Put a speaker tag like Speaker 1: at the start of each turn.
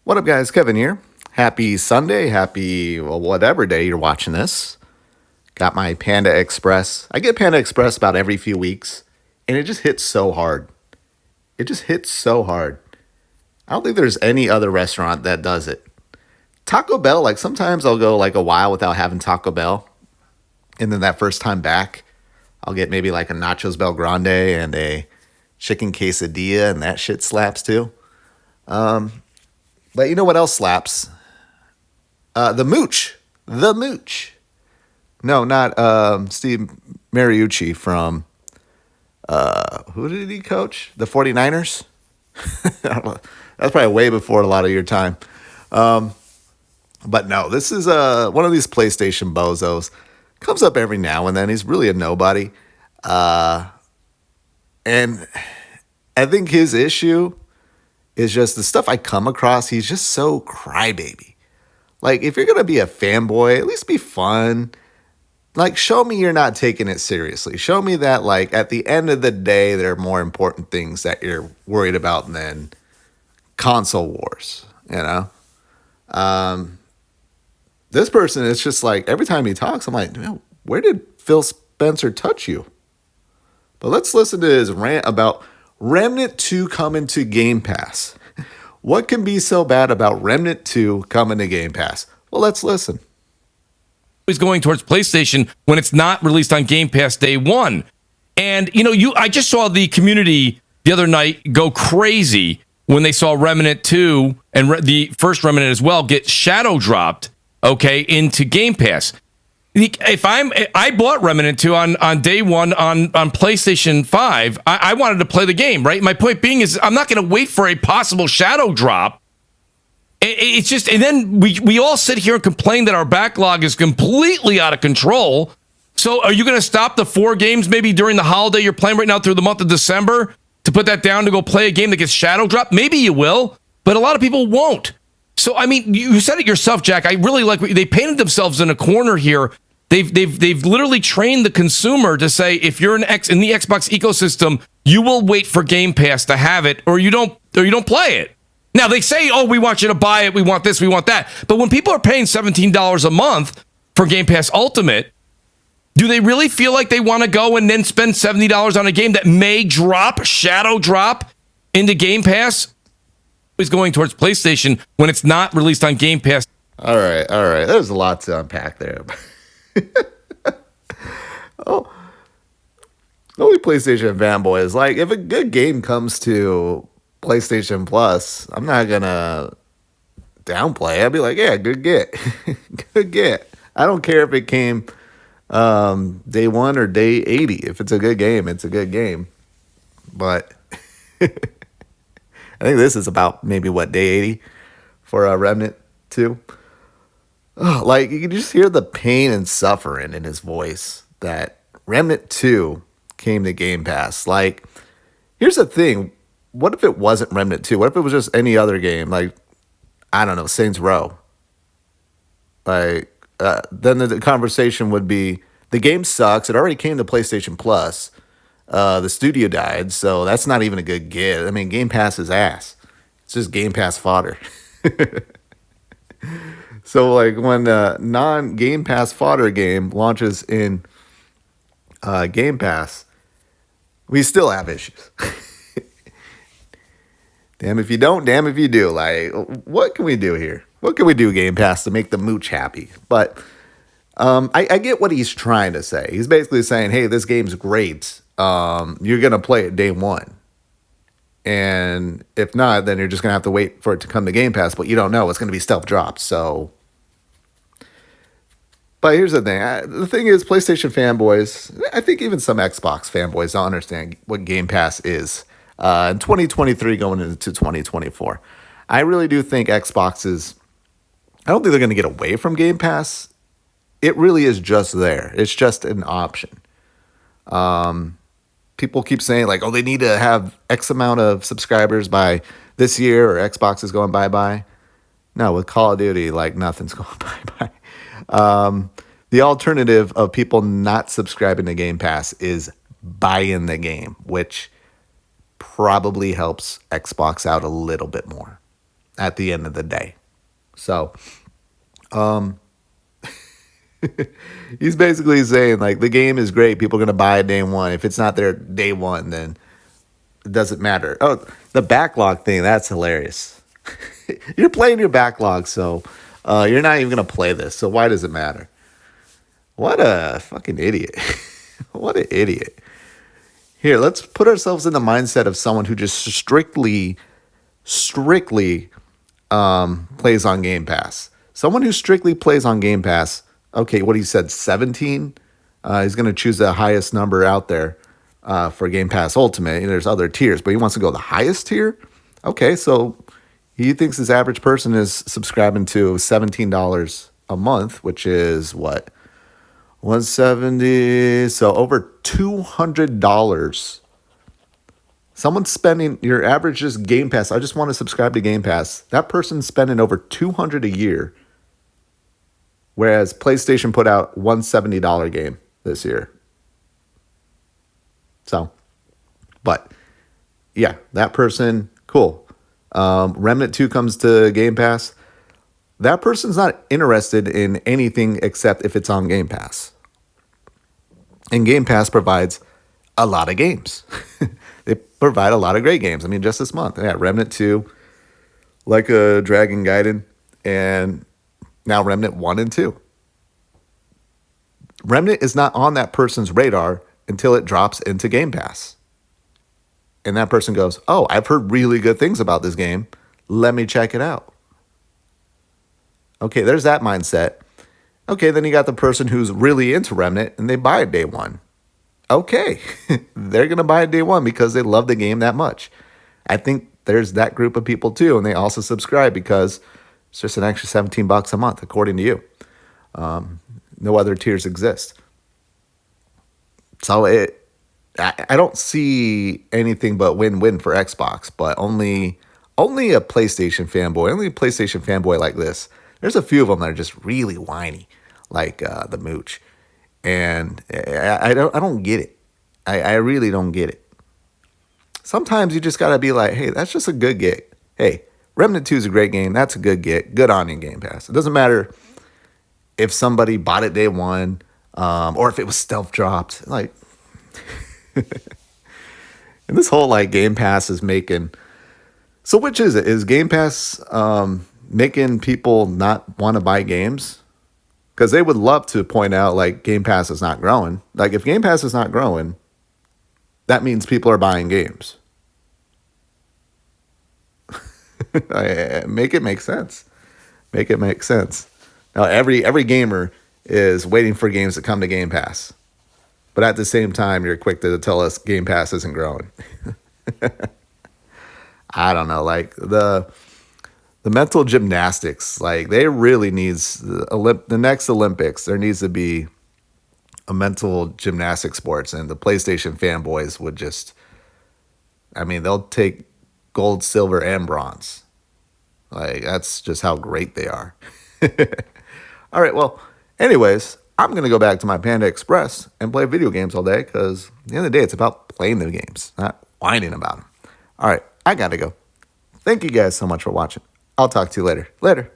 Speaker 1: What up, guys? Kevin here. Happy Sunday. Happy, well, whatever day you're watching this. Got my Panda Express. I get Panda Express about every few weeks, and it just hits so hard. It just hits so hard. I don't think there's any other restaurant that does it. Taco Bell, like sometimes I'll go like a while without having Taco Bell. And then that first time back, I'll get maybe like a Nachos Bel Grande and a chicken quesadilla, and that shit slaps too. But you know what else slaps? The Mooch. The Mooch. No, not Steve Mariucci from, who did he coach? The 49ers? I don't know. That's probably way before a lot of your time. But no, this is one of these PlayStation bozos. Comes up every now and then. He's really a nobody. And I think his issue is just the stuff I come across. He's just so crybaby. Like, if you're going to be a fanboy, at least be fun. Like, show me you're not taking it seriously. Show me that, like, at the end of the day, there are more important things that you're worried about than console wars, you know? This person is just like, every time he talks, I'm like, man, where did Phil Spencer touch you? But let's listen to his rant about Remnant 2 coming to Game Pass. What can be so bad about Remnant 2 coming to Game Pass? Well, let's listen.
Speaker 2: Is going towards PlayStation when it's not released on Game Pass day one. And, I just saw the community the other night go crazy when they saw Remnant 2 and the first Remnant as well get shadow dropped, into Game Pass. I bought Remnant 2 on day one on PlayStation 5. I wanted to play the game, right? My point being is I'm not going to wait for a possible shadow drop. It's just, and then we all sit here and complain that our backlog is completely out of control. So are you going to stop the 4 games maybe during the holiday you're playing right now through the month of December to put that down to go play a game that gets shadow dropped? Maybe you will, but a lot of people won't. So, I mean, you said it yourself, Jack. I really like they painted themselves in a corner here. They've literally trained the consumer to say, if you're in the Xbox ecosystem, you will wait for Game Pass to have it, or you don't play it. Now, they say, oh, we want you to buy it, we want this, we want that. But when people are paying $17 a month for Game Pass Ultimate, do they really feel like they want to go and then spend $70 on a game that may shadow drop into Game Pass? Is going towards PlayStation when it's not released on Game Pass.
Speaker 1: All right. There's a lot to unpack there. Oh, only PlayStation fanboy is like, if a good game comes to PlayStation Plus, I'm not gonna downplay it. I'd be like, yeah, good get. Good get. I don't care if it came day 1 or day 80. If it's a good game, it's a good game. But I think this is about maybe day 80 for Remnant 2. Oh, like, you can just hear the pain and suffering in his voice that Remnant 2 came to Game Pass. Like, here's the thing. What if it wasn't Remnant 2? What if it was just any other game? Like, I don't know, Saints Row. Like, then the conversation would be, the game sucks. It already came to PlayStation Plus. The studio died, so that's not even a good get. I mean, Game Pass is ass. It's just Game Pass fodder. So, like, when a non-Game Pass fodder game launches in Game Pass, we still have issues. Damn if you don't, damn if you do. Like, what can we do here? What can we do, Game Pass, to make the mooch happy? But I get what he's trying to say. He's basically saying, hey, this game's great. You're going to play it day one. And if not, then you're just going to have to wait for it to come to Game Pass. But you don't know. It's going to be stealth dropped. So, but here's the thing. The thing is, PlayStation fanboys, I think even some Xbox fanboys don't understand what Game Pass is. In 2023 going into 2024. I really do think Xbox is, I don't think they're going to get away from Game Pass. It really is just there. It's just an option. People keep saying, like, oh, they need to have X amount of subscribers by this year, or Xbox is going bye-bye. No, with Call of Duty, like, nothing's going bye-bye. The alternative of people not subscribing to Game Pass is buying the game, which probably helps Xbox out a little bit more. at the end of the day. So he's basically saying like the game is great. People are going to buy it day one. If it's not there day one, then it doesn't matter. Oh, the backlog thing, that's hilarious. You're playing your backlog, so you're not even going to play this. So why does it matter? What a fucking idiot. What an idiot. Here, let's put ourselves in the mindset of someone who just strictly plays on Game Pass. Someone who strictly plays on Game Pass, okay, what he said, 17? He's going to choose the highest number out there for Game Pass Ultimate. There's other tiers, but he wants to go the highest tier? Okay, so he thinks his average person is subscribing to $17 a month, which is what? 170, so over $200. Someone's spending your average just Game Pass. I just want to subscribe to Game Pass. That person's spending over $200 a year, whereas PlayStation put out $170 game this year. So, but yeah, that person, cool. Remnant 2 comes to Game Pass. That person's not interested in anything except if it's on Game Pass. And Game Pass provides a lot of games. They provide a lot of great games. I mean, just this month, yeah, Remnant 2, Like a Dragon Gaiden, and now Remnant 1 and 2. Remnant is not on that person's radar until it drops into Game Pass. And that person goes, oh, I've heard really good things about this game. Let me check it out. Okay, there's that mindset. Okay, then you got the person who's really into Remnant and they buy it day one. Okay, they're going to buy it day one because they love the game that much. I think there's that group of people too, and they also subscribe because it's just an extra $17 a month, according to you. No other tiers exist. So I don't see anything but win-win for Xbox, but only a PlayStation fanboy like this. There's a few of them that are just really whiny, like the Mooch, and I don't get it. I really don't get it. Sometimes you just gotta be like, hey, that's just a good get. Hey, Remnant 2 is a great game. That's a good get. Good on you, Game Pass. It doesn't matter if somebody bought it day one, or if it was stealth dropped. Like, and this whole like Game Pass is making. So which is it? Is Game Pass making people not want to buy games? Because they would love to point out like Game Pass is not growing. Like if Game Pass is not growing, that means people are buying games. Make it make sense. Make it make sense. Now every gamer is waiting for games to come to Game Pass. But at the same time, you're quick to tell us Game Pass isn't growing. I don't know, like the mental gymnastics, like they really needs the next Olympics. There needs to be a mental gymnastics sports, and the PlayStation fanboys would just, I mean, they'll take gold, silver, and bronze. Like that's just how great they are. All right, well, anyways, I'm going to go back to my Panda Express and play video games all day because at the end of the day, it's about playing the games, not whining about them. All right, I got to go. Thank you guys so much for watching. I'll talk to you later. Later.